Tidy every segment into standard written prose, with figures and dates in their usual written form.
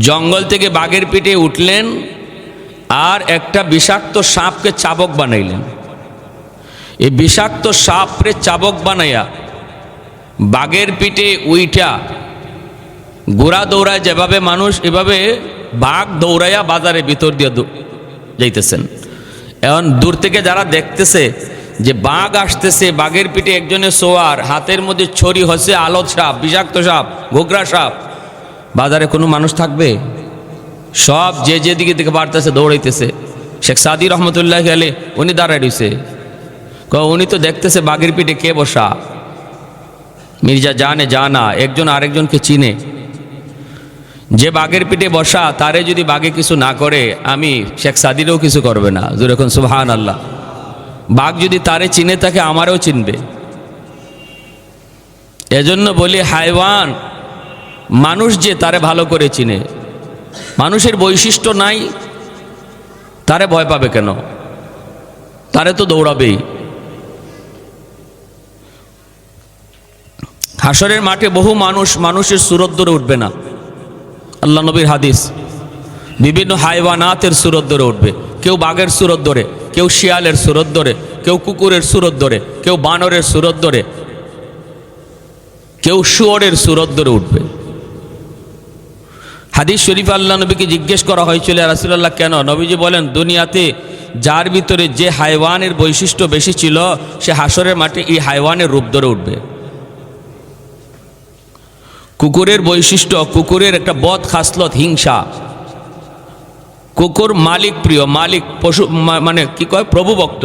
জঙ্গল থেকে বাঘের পিঠে উঠলেন আর একটা বিষাক্ত সাপকে চাবক বানাইলেন। এই বিষাক্ত সাপরে চাবক বানাইয়া বাঘের পিঠে উইঠা গোড়া দৌড়ায় যেভাবে মানুষ, এভাবে বাঘ দৌড়াইয়া বাজারের ভিতর দিয়ে যাইতেছেন। এখন দূর থেকে যারা দেখতেছে যে বাঘ আসতেছে, বাঘের পিঠে একজনের সোয়ার, হাতের মধ্যে ছড়ি হচ্ছে আলত সাপ, বিষাক্ত সাপ, ঘোগরা সাপ, বাজারে কোনো মানুষ থাকবে? সব যে যেদিকে দিকে বাড়তেছে দৌড়াইতেছে। শেখ সাদি রহমতুল্লাহ আলী উনি দাঁড়ায় রয়েছে, উনি তো দেখতেছে বাঘের পিঠে কে বসা। মির্জা জানা একজন আরেকজনকে চিনে, যে বাঘের পিঠে বসা তারে যদি বাঘে কিছু না করে, আমি শেখ সাদিরও কিছু করবে না। যেরকম সুবহান আল্লাহ। বাঘ যদি তারে চিনে থাকে আমারও চিনবে। এজন্য বলি হাইওয়ান, মানুষ যে তারে ভালো করে চিনে। মানুষের বৈশিষ্ট্য নাই, তারে ভয় পাবে কেন? তারে তো দৌড়াবেই। হাসরের মাঠে বহু মানুষ মানুষের সুরত ধরে উঠবে না। আল্লাহ নবীর হাদিস, বিভিন্ন হাইওয়ানাতের সুরত ধরে উঠবে। কেউ বাঘের সুরত ধরে, কেউ শিয়ালের সুরত ধরে, কেউ কুকুরের সুরত ধরে, কেউ বানরের সুরত ধরে, কেউ শুয়োরের সুরত ধরে উঠবে। হাদিস শরীফ আল্লাহ নবীকে জিজ্ঞেস করা হয়েছিল, রাসূলুল্লাহ কেন? নবীজি বলেন, দুনিয়াতে যার ভিতরে যে হাইওয়ানের বৈশিষ্ট্য বেশি ছিল, সে হাসরের মাঠে এই হাইওয়ানের রূপ ধরে উঠবে। কুকুরের বৈশিষ্ট্য, কুকুরের একটা বদ খাসলত হিংসা। কুকুর মালিক প্রিয়, মালিক পশু মানে কি কয়, প্রভুভক্ত,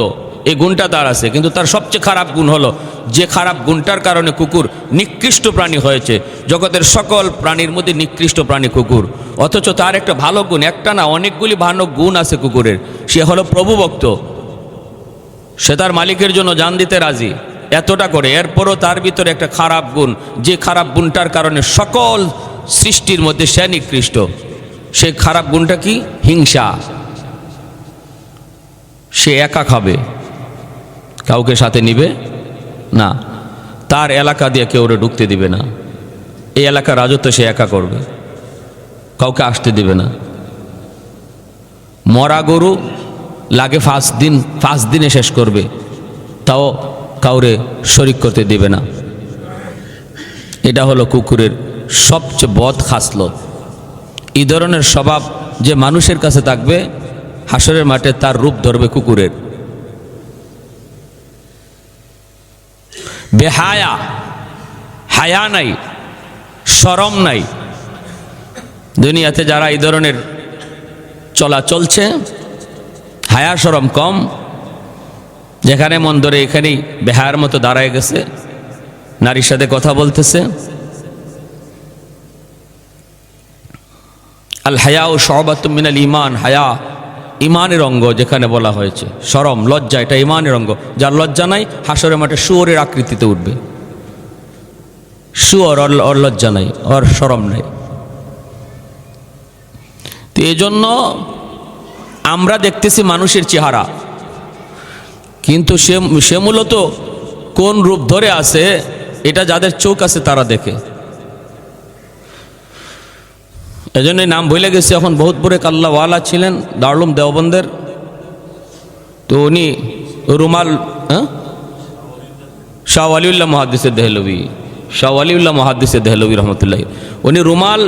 এই গুণটা তার আছে। কিন্তু তার সবচেয়ে খারাপ গুণ হলো, যে খারাপ গুণটার কারণে কুকুর নিকৃষ্ট প্রাণী হয়েছে। জগতের সকল প্রাণীর মধ্যে নিকৃষ্ট প্রাণী কুকুর। অথচ তার একটা ভালো গুণ, একটা না অনেকগুলি ভালো গুণ আছে কুকুরের। সে হলো প্রভুভক্ত, সে তার মালিকের জন্য জান দিতে রাজি, এতটা করে। এরপরও তার ভিতরে একটা খারাপ গুণ, যে খারাপ গুণটার কারণে সকল সৃষ্টির মধ্যে সে নিকৃষ্ট। সেই খারাপ গুণটা কি? হিংসা। সে একা খাবে, কাউকে সাথে নিবে না। তার এলাকা দিয়ে কেউ ওরে ঢুকতে দিবে না। এই এলাকার রাজত্ব সে একা করবে, কাউকে আসতে দিবে না। মরা গরু লাগে 5 দিনে শেষ করবে, তাও কাউরে শরিক করতে দিবে না। এটা হলো কুকুরের সবচেয়ে বদ খাসলত। এই ধরনের স্বভাব যে মানুষের কাছে থাকবে, হাসরের মাঠে তার রূপ ধরবে কুকুরের। বেহায়া, হায়া নাই, শরম নাই। দুনিয়াতে যারা এই ধরনের চলা চলছে, হায়া শরম কম, যেখানে মন ধরে এখানেই বেহায়ার মতো দাঁড়ায় গেছে, নারীর সাথে কথা বলতেছে। আল হায়া ও শুবাতুম মিনাল ঈমান, হায়া ইমানের অঙ্গ যেখানে বলা হয়েছে। শরম, লজ্জা, এটা ইমানের অঙ্গ। যার লজ্জা নাই, হাসরের মাঠে শুয়োরের আকৃতিতে উঠবে। শুয়োর, ওর লজ্জা নাই, ওর শরম নাই। তো এই জন্য আমরা দেখতেছি মানুষের চেহারা, কিন্তু সে মূলত কোন রূপ ধরে আছে, এটা যাদের চোখ আছে তারা দেখে। এজন্যই নাম ভুলে গেছি। এখন বহুত বড় কাল্লাওয়ালা ছিলেন দারুল দেওবন্দের। তো উনি রুমাল, শাহ ওয়ালিউল্লাহ মুহাদ্দিস দেহলভী, শাহ ওয়ালিউল্লাহ মুহাদ্দিস দেহলভী রহমতুল্লাহ, উনি রুমাল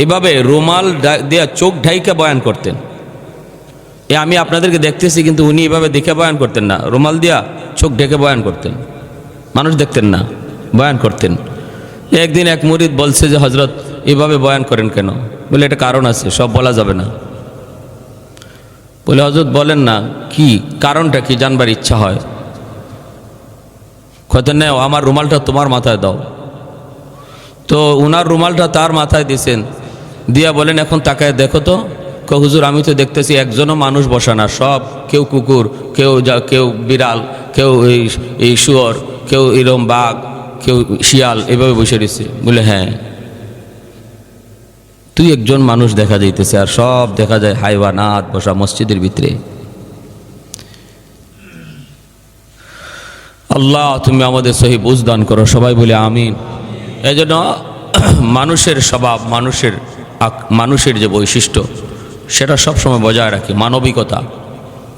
এভাবে রুমাল দিয়ে চোখ ঢাইকা বয়ান করতেন। আমি আপনাদেরকে দেখতেছি, কিন্তু উনি এভাবে দেখে বয়ান করতেন না, রুমাল দিয়া চোখ ঢেকে বয়ান করতেন। মানুষ দেখতেন না, বয়ান করতেন। একদিন এক মুরিদ বলছে যে, হজরত এভাবে বয়ান করেন কেন? বলে, এটা কারণ আছে, সব বলা যাবে না। বলে, হজরত বলেন না, কি কারণটা কি জানবার ইচ্ছা হয়। কত নেও, আমার রুমালটা তোমার মাথায় দাও। তো উনার রুমালটা তার মাথায় দিয়েছেন, দিয়া বলেন, এখন তাকায় দেখো তো। হুজুর, আমি তো দেখতেছি একজনও মানুষ বসা না, সব কেউ কুকুর, কেউ বিড়াল, কেউ এই শুয়োর, কেউ এরম বাঘ, কেউ শিয়াল, এভাবে বসে রয়েছে। বলে, হ্যাঁ, তুই একজন মানুষ দেখা যাইতেছে, আর সব দেখা যায় হাইওয়ানাত বসা মসজিদের ভিতরে। আল্লাহ, তুমি আমাদের সহি বুঝ দান করো। সবাই বলে আমিন। এই জন্য মানুষের স্বভাব, মানুষের মানুষের যে বৈশিষ্ট্য সেটা সবসময় বজায় রাখে, মানবিকতা।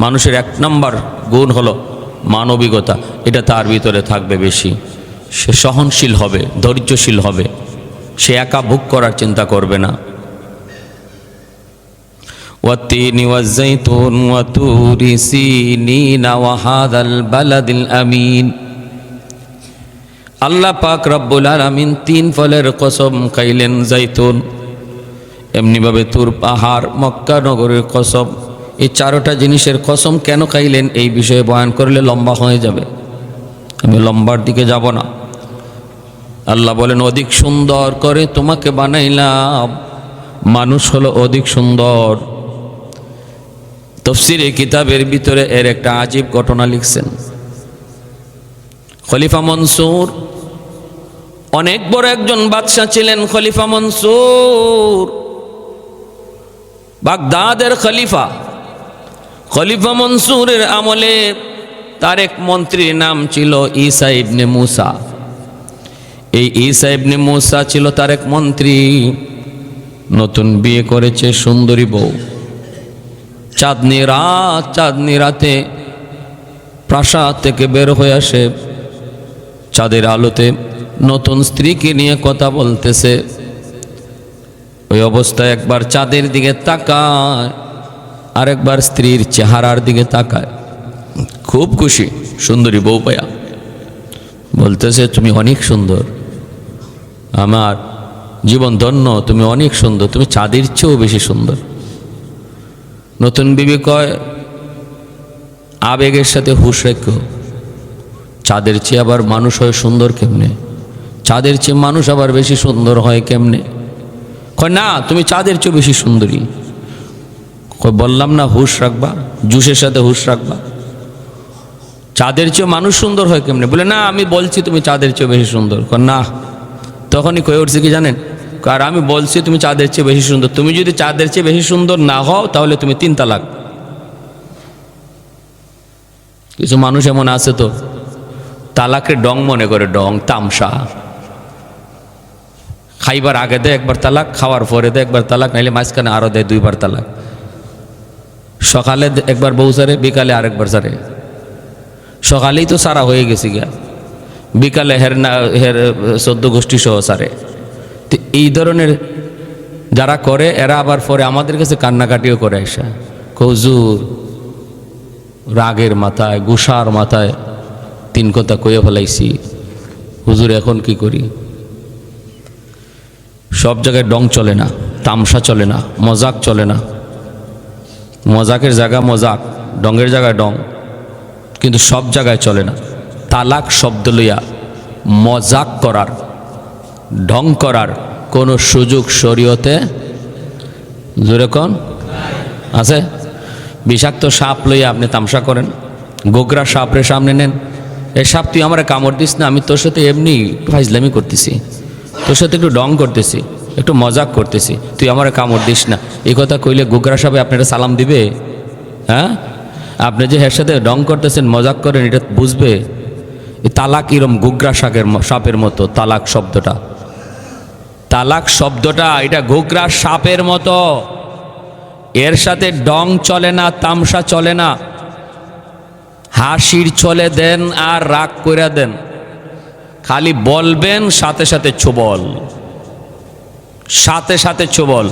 মানুষের 1 নম্বর গুণ হলো মানবিকতা, এটা তার ভিতরে থাকবে বেশি। সে সহনশীল হবে, ধৈর্যশীল হবে, সে একা ভোগ করার চিন্তা করবে না। والتين والزيتون وطور سينين وهذا البلد الأمين। আল্লাহ পাক রব্বুল আলামিন 3 ফলের কসম খাইলেন, জাইতুন, এমনিভাবে তুর পাহাড়, মক্কা নগরের কসম। এই 4টা জিনিসের কসম কেন খাইলেন এই বিষয়ে বয়ান করলে লম্বা হয়ে যাবে, আমি লম্বার দিকে যাব না। আল্লাহ বলেন অধিক সুন্দর করে তোমাকে বানাইলাম, মানুষ হলো অধিক সুন্দর। তাফসীরে কিতাবের ভিতরে এর একটা আজীব ঘটনা লিখছেন। খলিফা মনসুর অনেক বড় একজন বাদশাহ ছিলেন। খলিফা মনসুর বাগদাদের খলিফা। খলিফা মনসুরের আমলে তার এক মন্ত্রীর নাম ছিল ঈসা ইবনে মুসা। এই ঈসা ইবনে মুসা ছিল তার এক মন্ত্রী। নতুন বিয়ে করেছে, সুন্দরী বউ। চাঁদনি রাতে প্রাসাদ থেকে বের হয়ে আসে, চাঁদের আলোতে নতুন স্ত্রীকে নিয়ে কথা বলতেছে। ওই অবস্থায় একবার চাঁদের দিকে তাকায়, আরেকবার স্ত্রীর চেহারার দিকে তাকায়। খুব খুশি সুন্দরী বউ পায়া, বলতেছে তুমি অনেক সুন্দর, আমার জীবন ধন্য, তুমি অনেক সুন্দর, তুমি চাঁদের চেয়েও বেশি সুন্দর। নতুন বিবি কয় আবেগের সাথে হুঁশ রেখো, চাঁদের চেয়ে আবার মানুষ হয় সুন্দর কেমনে? চাঁদের চেয়ে মানুষ আবার বেশি সুন্দর হয় কেমনে? কয় না, তুমি চাঁদের চেয়ে বেশি সুন্দরী। কয় বললাম না হুঁশ রাখবা, জুসের সাথে হুঁশ রাখবা। চাঁদের চেয়ে মানুষ সুন্দর হয় কেমনে? বলে না, আমি বলছি তুমি চাঁদের চেয়ে বেশি সুন্দর। কয় না। তখনই কয়ে উঠছে কি জানেন, আর আমি বলছি তুমি চাঁদের চেয়ে বেশি সুন্দর, তুমি যদি চাঁদের চেয়ে বেশি সুন্দর না হও তাহলে তুমি 3 তালাক। কিছু মানুষ এমন আছে তো তালাকে ডং মনে করে, ডং তামসা। খাইবার আগে দেয় একবার তালাক, খাওয়ার পরে দেয় একবার তালাক, নাইলে মাঝখানে আরো দেয় 2 বার তালাক। সকালে একবার বউ সারে, বিকালে আরেকবার সারে। সকালেই তো সারা হয়ে গেছে গিয়া, বিকালে হের 14 গোষ্ঠী সহ সারে। তো এই ধরনের যারা করে এরা আবার পরে আমাদের কাছে কান্নাকাটিও করে। এসা হুজুর রাগের মাথায়, গুসার মাথায় 3 কথা কয়ে ফেলাইছি, হুজুর এখন কি করি? সব জায়গায় ডং চলে না, তামসা চলে না, মজাক চলে না। মজাকের জায়গা মজাক, ডঙ্গের জায়গায় ডং, কিন্তু সব জায়গায় চলে না। তালাক শব্দ লইয়া মজাক করার, ঢং করার কোনো সুযোগ শরীয়তে জোরে কোন আছে? বিষাক্ত সাপ লইয়া আপনি তামসা করেন, গোগরা সাপরে সামনে নেন, এই সাপ তুই আমার কামড় দিস না, আমি তোর সাথে এমনি ফাইজলামি করতেছি, তোর সাথে একটু ডং করতেছি, একটু মজাক করতেছি, তুই আমার কামড় দিস না। এই কথা কইলে গোগরা সাপে আপনারা সালাম দিবে? হ্যাঁ, আপনি যে এর সাথে ডং করতেছেন, মজাক করেন, এটা বুঝবে? তালাক এরম গোগরা সাপের মতো। তালাক শব্দটা এটা গোগরা সাপের মতো। এর সাথে ডং চলে না, তামসা চলে না। হাসির চলে দেন আর রাগ কইরা দেন, খালি বলবেন সাথে সাথে ছোবল, সাথে সাথে ছোবল।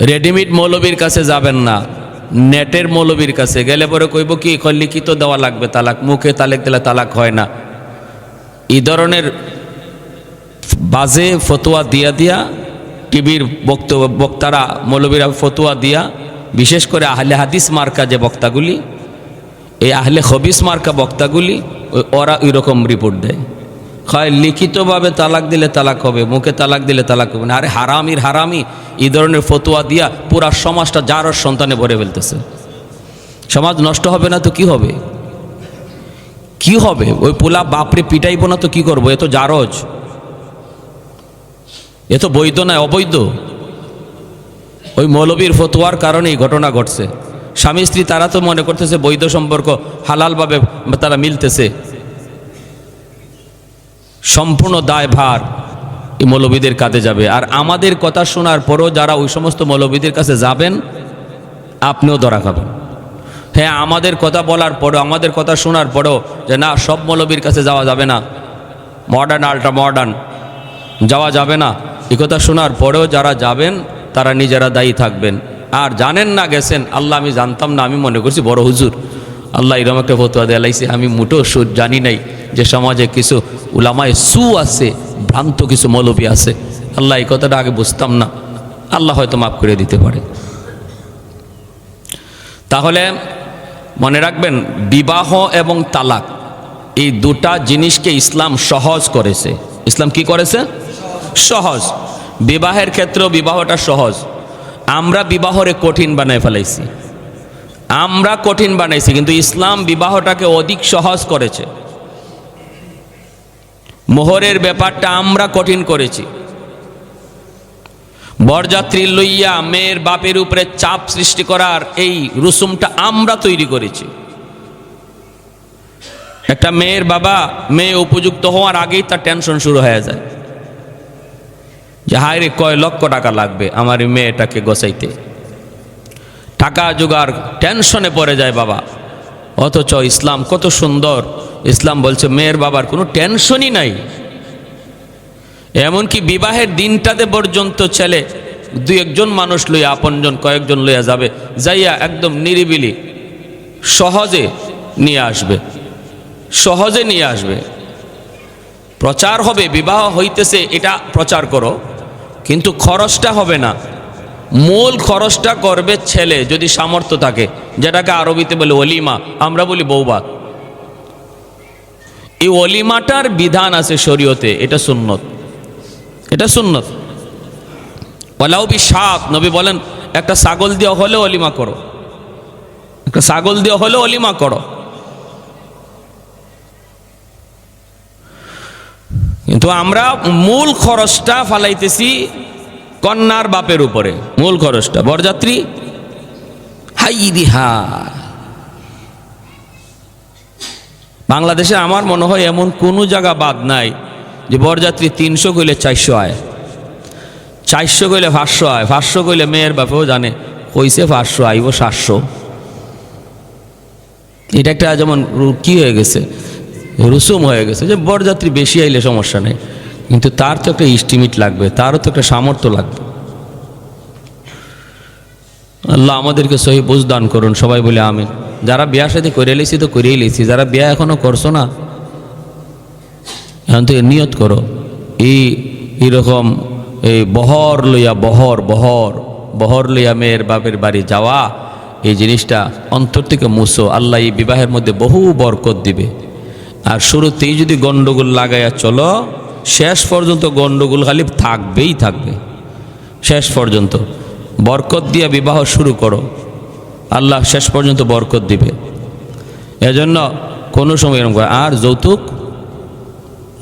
রেডিমেড মৌলবীর কাছে যাবেন না, নেটের মৌলবীর কাছে গেলে পরে কইব কি লিখিত দেওয়া লাগবে তালাক, মুখে তালাক দিলে তালাক হয় না। এই ধরনের বাজে ফতোয়া দিয়া টিভির বক্তারা, মৌলবীরা ফতোয়া দিয়া, বিশেষ করে আহলে হাদিস মার্কা যে বক্তাগুলি, এই আহলে খবিস মার্কা বক্তাগুলি, ওরা ওইরকম রিপোর্ট দেয়। হয় লিখিতভাবে তালাক দিলে তালাক হবে, মুখে তালাক দিলে তালাক হবে না। আরে হারামি এই ধরনের ফতোয়া দিয়া পুরা সমাজটা জারজ সন্তানে ভরে ফেলতেছে। সমাজ নষ্ট হবে না তো কি হবে? কি হবে? ওই পোলা বাপরে পিটাইব না তো কি করবো? এ তো জারজ, এ তো বৈধ নয়, অবৈধ। ওই মৌলবীর ফতোয়ার কারণে এই ঘটনা ঘটছে। স্বামী স্ত্রী তারা তো মনে করতেছে বৈধ সম্পর্ক, হালালভাবে তারা মিলতেছে। সম্পূর্ণ দায়ভার এই মৌলবীদের কাঁধে যাবে। আর আমাদের কথা শোনার পরও যারা ওই সমস্ত মৌলবীদের কাছে যাবেন, আপনিও ধরা খাবেন। হ্যাঁ, আমাদের কথা বলার পরও, আমাদের কথা শোনার পরও যে না, সব মৌলবীর কাছে যাওয়া যাবে না, মডার্ন আল্ট্রা মডার্ন যাওয়া যাবে না, এই কথা শোনার পরেও যারা যাবেন তারা নিজেরা দায়ী থাকবেন। আর জানেন না, গেছেন, আল্লাহ আমি জানতাম না, আমি মনে করছি বড় হুজুর, আল্লাহ এরকম একটা ফতোয়া দিয়ে লাইছে, আমি মোটেও জানি নাই যে সমাজে কিছু উলামায়ে সু আছে, ভ্রান্ত কিছু মৌলবী আছে। আল্লাহ এই কথাটা আগে বুঝতাম না, আল্লাহ হয়তো মাফ করে দিতে পারে। তাহলে মনে রাখবেন, বিবাহ এবং তালাক এই দুটা জিনিসকে ইসলাম সহজ করেছে। ইসলাম কি করেছে? সহজ। বিবাহের ক্ষেত্রেও বিবাহটা সহজ। আমরা বিবাহরে কঠিন বানায় ফেলাইছি, আমরা কঠিন বানাইছি, কিন্তু ইসলাম বিবাহটাকে অধিক সহজ করেছে। মোহরের ব্যাপারটা আমরা কঠিন করেছি। বরযাত্রী লইয়া মেয়ের বাপের উপরে চাপ সৃষ্টি করার এই রুসুমটা আমরা তৈরি করেছি। একটা মেয়ের বাবা মেয়ে উপযুক্ত হওয়ার আগেই তার টেনশন শুরু হয়ে যায় যে হায় রে, কয় লক্ষ টাকা লাগবে আমার এই মেয়েটাকে গোছাইতে, টাকা জোগাড় টেনশনে পড়ে যায় বাবা। অথচ ইসলাম কত সুন্দর, ইসলাম বলছে মেয়ের বাবার কোনো টেনশনই নাই। এমনকি বিবাহের দিনটাতে পর্যন্ত ছেলে দুই একজন মানুষ লইয়া, আপনজন কয়েকজন লইয়া যাবে, যাইয়া একদম নিরিবিলি সহজে নিয়ে আসবে, সহজে নিয়ে আসবে। প্রচার হবে বিবাহ হইতেছে, এটা প্রচার করো, কিন্তু খরচটা হবে না। মূল খরচটা করবে ছেলে, যদি সামর্থ্য থাকে, যেটাকে আরবিতে বলে ওলিমা, আমরা বলি বৌভাত। এই ওলিমাটার বিধান আছে শরীয়তে, এটা সুন্নত, এটা সুন্নত। ওয়ালাউ বিশাত, নবী বলেন একটা ছাগল দিয়ে হলেও ওলিমা করো, একটা ছাগল দিয়ে হলেও ওলিমা করো। কিন্তু আমরা মূল খরচটা ফালাইতেছি কন্যার বাপের উপরে, মূল খরচটা। বরযাত্রী হাই দিহা, বাংলাদেশে আমার মনে হয় এমন কোনো জায়গা বাদ নাই যে বরযাত্রী 300 কইলে 400 আয়, 400 কইলে 500 আয়, 500 কইলে মেয়ের বাপেও জানে কইছে 500 আইব 700। এটা একটা যেমন কি হয়ে গেছে, রুসুম হয়ে গেছে যে বরযাত্রী বেশি আইলে সমস্যা নেই, কিন্তু তার তো একটা এস্টিমেট লাগবে, তারও তো একটা সামর্থ্য লাগবে। আল্লাহ আমাদেরকে সহি বুঝ দান করুন, সবাই বলে আমিন। যারা বিয়া শাদী করে লেছি তো করেই লেছি, যারা বিয়া এখনো করছো না, এখন তো নিয়ত করো এইরকম এই বহর লইয়া বহর লইয়া মেয়ের বাপের বাড়ি যাওয়া, এই জিনিসটা অন্তর থেকে মুছো। আল্লাহ এই বিবাহের মধ্যে বহু বরকত দিবে। আর শুরুতেই যদি গন্ডগোল লাগাইয়া চলো, শেষ পর্যন্ত গন্ডগোল খালি থাকবেই থাকবে। শেষ পর্যন্ত বরকত দিয়া বিবাহ শুরু করো, আল্লাহ শেষ পর্যন্ত বরকত দিবে। এজন্য কোনো সময় এরকম করে। আর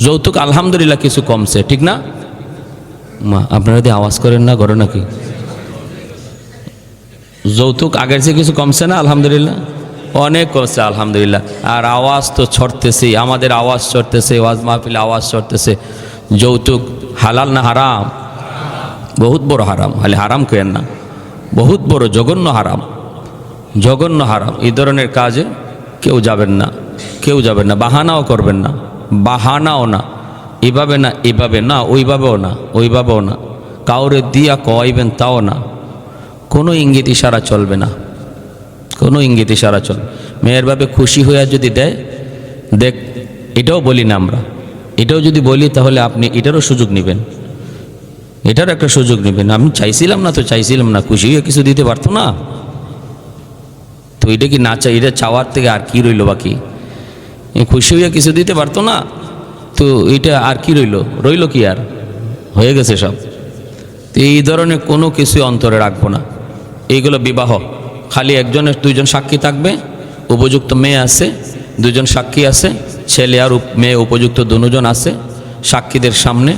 যৌতুক আলহামদুলিল্লাহ কিছু কমছে, ঠিক না মা? আপনারা যদি আওয়াজ করেন না, করে নাকি? যৌতুক আগের চেয়ে কিছু কমছে না? আলহামদুলিল্লাহ অনেক কমছে আলহামদুলিল্লাহ। আর আওয়াজ তো ছড়তেছে, আমাদের আওয়াজ ছড়তেছে, ওয়াজ মাহফিলে আওয়াজ ছড়তেছে। যৌতুক হালাল না হারাম? বহুত বড় হারাম, খালি হারাম কেন না, বহুত বড় জঘন্য হারাম, জঘন্য হারাম। এই ধরনের কাজে কেউ যাবেন না, কেউ যাবেন না। বাহানাও করবেন না, বাহানাও না, এভাবে না, এভাবে না, ওইভাবেও না, ওইভাবেও না। কাউরে দিয়া কওয়াইবেন তাও না। কোনো ইঙ্গিত ইশারা চলবে না, কোনো ইঙ্গিত ইশারা চলবে। মেয়ের বাপে খুশি হইয়া যদি দেয়, দেখ, এটাও বলি না আমরা, এটাও যদি বলি তাহলে আপনি এটারও সুযোগ নেবেন, এটার একটা সুযোগ নেবেন। আমি চাইছিলাম না তো চাইছিলাম না, খুশি হয়ে কিছু দিতে পারতো না তো এটা কি না চাই, এটা চাওয়ার থেকে আর কি রইল বাকি? খুশি হইয়া কিছু দিতে পারতো না তো এটা আর কি রইল কি আর? হয়ে গেছে সব। তো এই ধরনের কোনো কিছু অন্তরে রাখবো না। এইগুলো বিবাহ, খালি একজনের দুইজন সাক্ষী থাকবে, উপযুক্ত মেয়ে আছে, দুজন সাক্ষী আছে, ছেলে আর মেয়ে উপযুক্ত দুজন আছে। সাক্ষীদের সামনে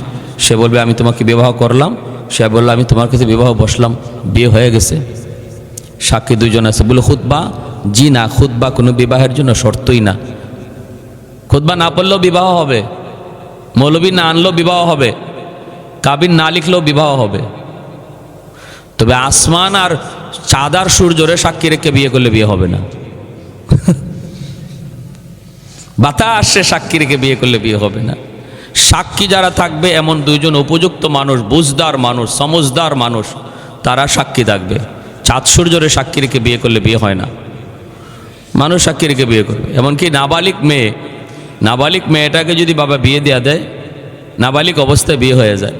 সে বলবে আমি তোমাকে বিবাহ করলাম, সে বললো আমি তোমার কাছে বিবাহ বসলাম, বিয়ে হয়ে গেছে। সাক্ষী দুজন আছে। বলে খুতবা? জি না, খুতবা কোনো বিবাহের জন্য শর্তই না। খুতবা না পড়লেও বিবাহ হবে, মৌলবী না আনলেও বিবাহ হবে, কাবিন না লিখলেও বিবাহ হবে। তবে আসমান আর চাঁদ আর সূর্যরে সাক্ষী রেখে বিয়ে করলে বিয়ে হবে না। বাতাসে সাক্ষী রেখে বিয়ে করলে বিয়ে হবে না। সাক্ষী যারা থাকবে এমন দুইজন উপযুক্ত মানুষ, বুঝদার মানুষ, সমজদার মানুষ, তারা সাক্ষী থাকবে। চাঁদ সূর্যরে সাক্ষী রেখে বিয়ে করলে বিয়ে হয় না। মানুষ সাক্ষী রেখে বিয়ে করবে। এমনকি নাবালিক মেয়েটাকে যদি বাবা বিয়ে দেওয়া দেয়, নাবালিক অবস্থায় বিয়ে হয়ে যায়।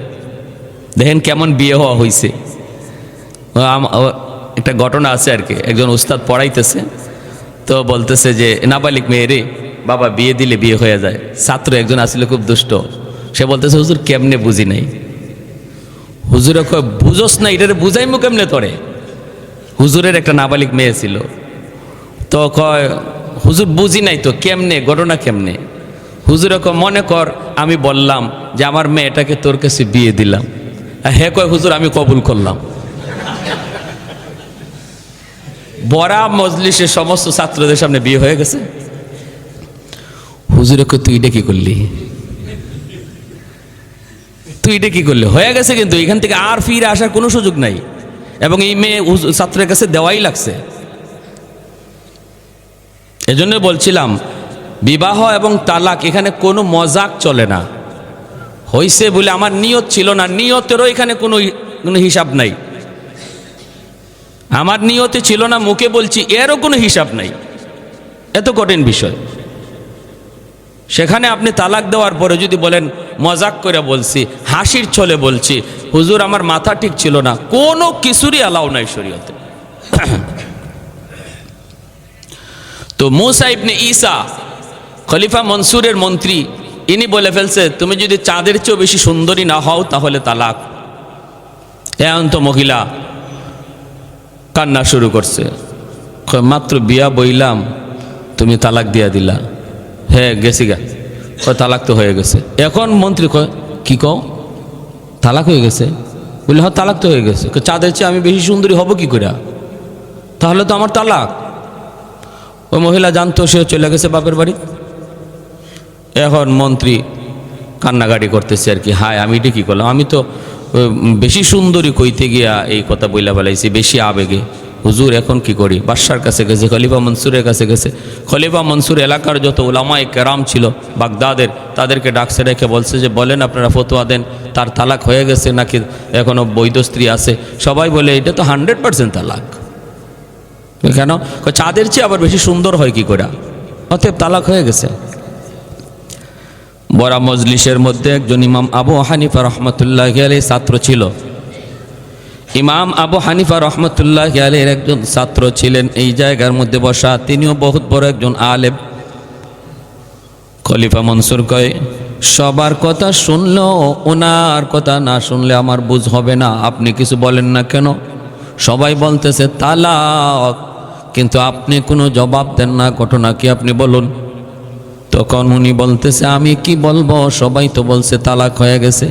দেখেন কেমন বিয়ে হওয়া হয়েছে। একটা ঘটনা আছে আর কি, একজন উস্তাদ পড়াইতেছে, তো বলতেছে যে নাবালিক মেয়ে রে বাবা বিয়ে দিলে বিয়ে হয়ে যায়। ছাত্র একজন আসলে খুব দুষ্ট, সে বলতেছে হুজুর কেমনে বুঝি নাই। হুজুরে কয় বুঝোস না, এটারে বুঝাইমু কেমনে তোরে। হুজুরের একটা নাবালিক মেয়ে ছিল, তো কয় হুজুর বুঝি নাই তো, কেমনে ঘটনা কেমনে। হুজুরে কয় মনে কর আমি বললাম যে আমার মেয়েটাকে তোর কাছে বিয়ে দিলাম, হে কয় হুজুর আমি কবুল করলাম। বড়া মজলিসের সমস্ত ছাত্রদের সামনে বিয়ে হয়ে গেছে। হুজুরে কয় তুই এটা কি করলি, তুই এটা কি করলি, হয়ে গেছে কিন্তু এখান থেকে আর ফিরে আসার কোনো সুযোগ নাই, এবং এই মেয়ে ছাত্রের কাছে দেওয়াই লাগছে। এজন্য বলছিলাম বিবাহ এবং তালাক এখানে কোনো মজাক চলে না। হইছে বলে আমার নিয়ত ছিল না, নিয়তেরও এখানে কোনো হিসাব নাই। আমার নিয়তে ছিল না, মুখে বলছি, এরও কোনো হিসাব নাই। এত কঠিন বিষয়। সেখানে আপনি তালাক দেওয়ার পরে যদি বলেন মজাক করে বলছি, হাসির ছলে বলছি, হুজুর আমার মাথা ঠিক ছিল না, কোনো কিছুরই অ্যালাউ নাই শরীয়তে। তো মুসা ইবনে ঈসা খলিফা মনসুরের মন্ত্রী, ইনি বলে ফেলছে তুমি যদি চাঁদের চেয়েও বেশি সুন্দরী না হও তাহলে তালাক। এখন তো মহিলা কান্না শুরু করছে, মাত্র বিয়া বইলাম তুমি তালাক দিয়া দিলা। হ্যাঁ গেছি গা, তালাক তো হয়ে গেছে। এখন মন্ত্রী কয় কি কও তালাক হয়ে গেছে? বললে হ্যাঁ তালাক তো হয়ে গেছে। চাঁদের চেয়ে আমি বেশি সুন্দরী হব কি করে, তাহলে তো আমার তালাক। ওই মহিলা জানতো, সে চলে গেছে বাপের বাড়ি। এখন মন্ত্রী কান্নাকাটি করতেছে আর কি, হায় আমি এটা কী করলাম, আমি তো বেশি সুন্দরী কইতে গিয়া এই কথা বইলা ফেলাইছি, বেশি আবেগে। হুজুর এখন কি করি? বাদশার কাছে গেছে, খলিফা মনসুরের কাছে গেছে। খলিফা মনসুর এলাকার যত উলামায়ে কেরাম ছিল বাগদাদের, তাদেরকে ডাকছে, রেখে বলছে যে বলেন আপনারা ফতোয়া দেন, তার তালাক হয়ে গেছে নাকি এখনও বৈধ স্ত্রী আছে? সবাই বলে এটা তো 100% তালাক। কেন? চাঁদের চেয়ে আবার বেশি সুন্দর হয় কি করে, অতএব তালাক হয়ে গেছে। বড়া মজলিসের মধ্যে একজন ইমাম আবু হানিফা রহমতুল্লাহ আলাইহির ছাত্র ছিল। ইমাম আবু হানিফা রহমতুল্লাহ আলাইহির একজন ছাত্র ছিলেন এই জায়গার মধ্যে বসা, তিনিও বহুত বড় একজন আলেম। খলিফা মনসুর কয় সবার কথা শুনলেও ওনার কথা না শুনলে আমার বুঝ হবে না, আপনি কিছু বলেন না কেন? সবাই বলতেছে তালাক, কিন্তু আপনি কোনো জবাব দেন না, ঘটনা কি আপনি বলুন। তখন উনি বলতেছে আমি কি বলবো, সবাই তো বলছে তালাক হয়ে গেছে,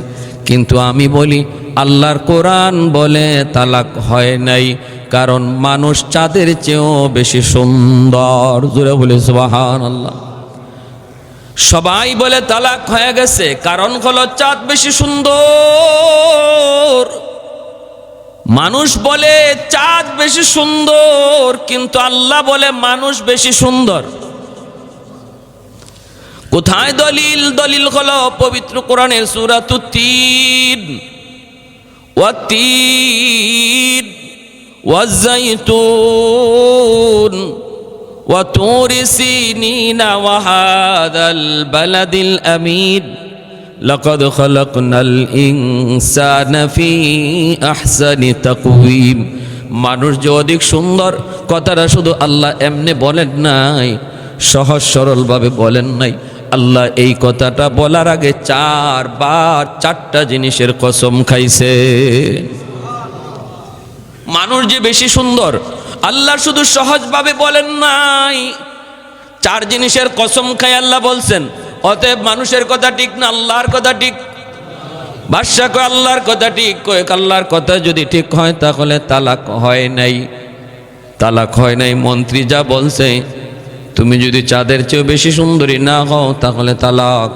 কিন্তু আমি বলি আল্লাহর কোরআন বলে তালাক হয় নাই, কারণ মানুষ চাঁদের চেয়েও বেশি সুন্দর। জোরে বলে সুবহানাল্লাহ। সবাই বলে তালাক হয়ে গেছে, কারণ হলো চাঁদ বেশি সুন্দর। মানুষ বলে চাঁদ বেশি সুন্দর, কিন্তু আল্লাহ বলে মানুষ বেশি সুন্দর। কোথায় দলিল? দলিল হলো পবিত্র কোরআনের সূরাতুত তিন, ওয়াত-তিন ওয়াজ-যাইতুন ওয়া তুরি সিনিনা ওয়া হাযাল বালাদিল আমিন লাকাদ খালাকনাল ইনসানা ফি আহসানি তাকওয়িম। মানুষ যে অধিক সুন্দর কথাটা শুধু আল্লাহ এমনি বলেন নাই, সহজ সরলভাবে বলেন নাই। আল্লাহ এই কথাটা বলার আগে 4 বার 4টা জিনিসের কসম খাইছে। মানুষ যে বেশি সুন্দর আল্লাহ শুধু সহজভাবে বলেন নাই, 4 জিনিসের কসম খাই আল্লাহ বলছেন। অতএব মানুষের কথা ঠিক না, আল্লাহর কথা ঠিক। বাদশা কয় আল্লাহর কথা ঠিক, কয় আল্লাহর কথা যদি ঠিক হয় তাহলে তালাক হয় নাই। তালাক হয় নাই, মন্ত্রী যা বলছে তুমি যদি চাঁদের চেয়ে বেশি সুন্দরী না হও তাহলে তালাক।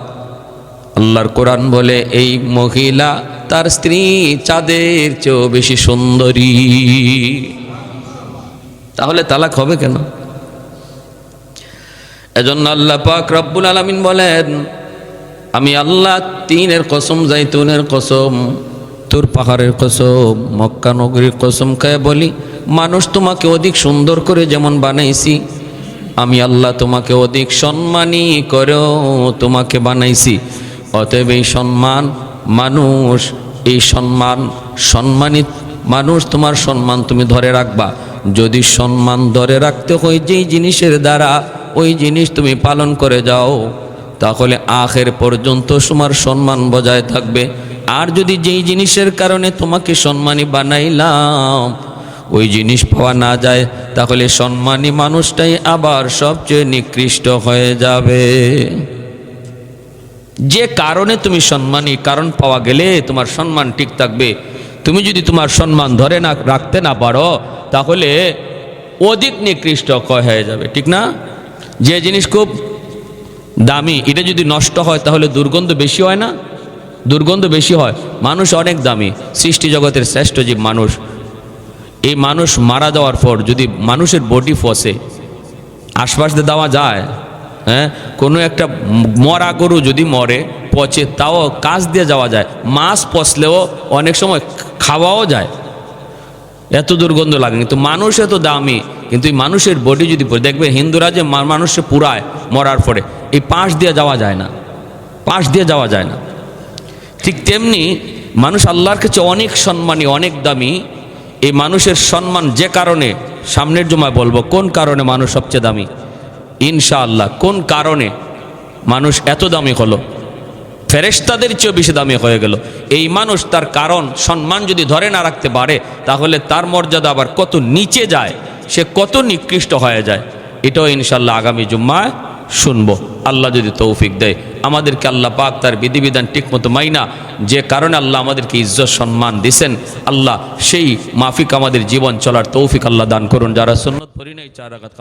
আল্লাহর কোরআন বলে এই মহিলা তার স্ত্রী চাঁদের চেয়েও বেশি সুন্দরী। তাহলে তালাক হবে কেন? এজন্য আল্লাহ পাক রব্বুল আলামিন বলেন, আমি আল্লাহ তিনের কসম, জাইতুনের কসম, তোর পাহাড়ের কসম, মক্কা নগরীর কসম খায় বলি, মানুষ তোমাকে অধিক সুন্দর করে যেমন বানাইছি, আমি আল্লাহ তোমাকে অধিক সম্মানী করেও তোমাকে বানাইছি। অতএব এই সম্মান মানুষ, এই সম্মানিত মানুষ, তোমার সম্মান তুমি ধরে রাখবা। যদি সম্মান ধরে রাখতে হয় যেই জিনিসের দ্বারা ওই জিনিস তুমি পালন করে যাও, তাহলে আখের পর্যন্ত তোমার সম্মান বজায় থাকবে। আর যদি যেই জিনিসের কারণে তোমাকে সম্মানী বানাইলাম ওই জিনিস পাওয়া না যায়, তাহলে সম্মানী মানুষটাই আবার সবচেয়ে নিকৃষ্ট হয়ে যাবে। যে কারণে তুমি সম্মানী, কারণ পাওয়া গেলে তোমার সম্মান ঠিক থাকবে। তুমি যদি তোমার সম্মান ধরে না রাখতে না পারো, তাহলে অধিক নিকৃষ্ট হয়ে যাবে, ঠিক না? যে জিনিস খুব দামি, এটা যদি নষ্ট হয় তাহলে দুর্গন্ধ বেশি হয় না? দুর্গন্ধ বেশি হয়। মানুষ অনেক দামি, সৃষ্টি জগতের শ্রেষ্ঠ জীব মানুষ। এই মানুষ মারা যাওয়ার পর যদি মানুষের বডি ফসে, আশপাশ দিয়ে দেওয়া যায়? হ্যাঁ, কোনো একটা মরা গরু যদি মরে পচে, তাও কাছ দিয়ে যাওয়া যায়। মাছ পচলেও অনেক সময় খাওয়াও যায়, এত দুর্গন্ধ লাগে। কিন্তু মানুষ এত দামি, কিন্তু এই মানুষের বডি যদি পড়ে, দেখবে হিন্দুরা যে মানুষে পুরায় মরার পরে, এই পাশ দিয়ে যাওয়া যায় না, পাশ দিয়ে যাওয়া যায় না। ঠিক তেমনি মানুষ আল্লাহর কাছে অনেক সম্মানী, অনেক দামি। এই মানুষের সম্মান যে কারণে, সামনের জুমায় বলবো কোন কারণে মানুষ সবচেয়ে দামি ইনশাআল্লাহ। কোন কারণে মানুষ এত দামি হলো, ফেরেশতাদের চেয়েও বেশি দামি হয়ে গেল। এই মানুষ তার কারণ সম্মান যদি ধরে না রাখতে পারে, তাহলে তার মর্যাদা আবার কত নিচে যায়, সে কত নিকৃষ্ট হয়ে যায়। এটাও ইনশাআল্লাহ আগামী জুম্মায় শুনবো, আল্লাহ যদি তৌফিক দেয়। আমাদেরকে আল্লাহ পাক তার বিধিবিধান ঠিকমতো মাইনা, যে কারণে আল্লাহ আমাদেরকে ইজ্জত সম্মান দিছেন, আল্লাহ সেই মাফিক আমাদের জীবন চলার তৌফিক আল্লাহ দান করুন। যারা সুন্নত পড়ি নাই 4 রাকাত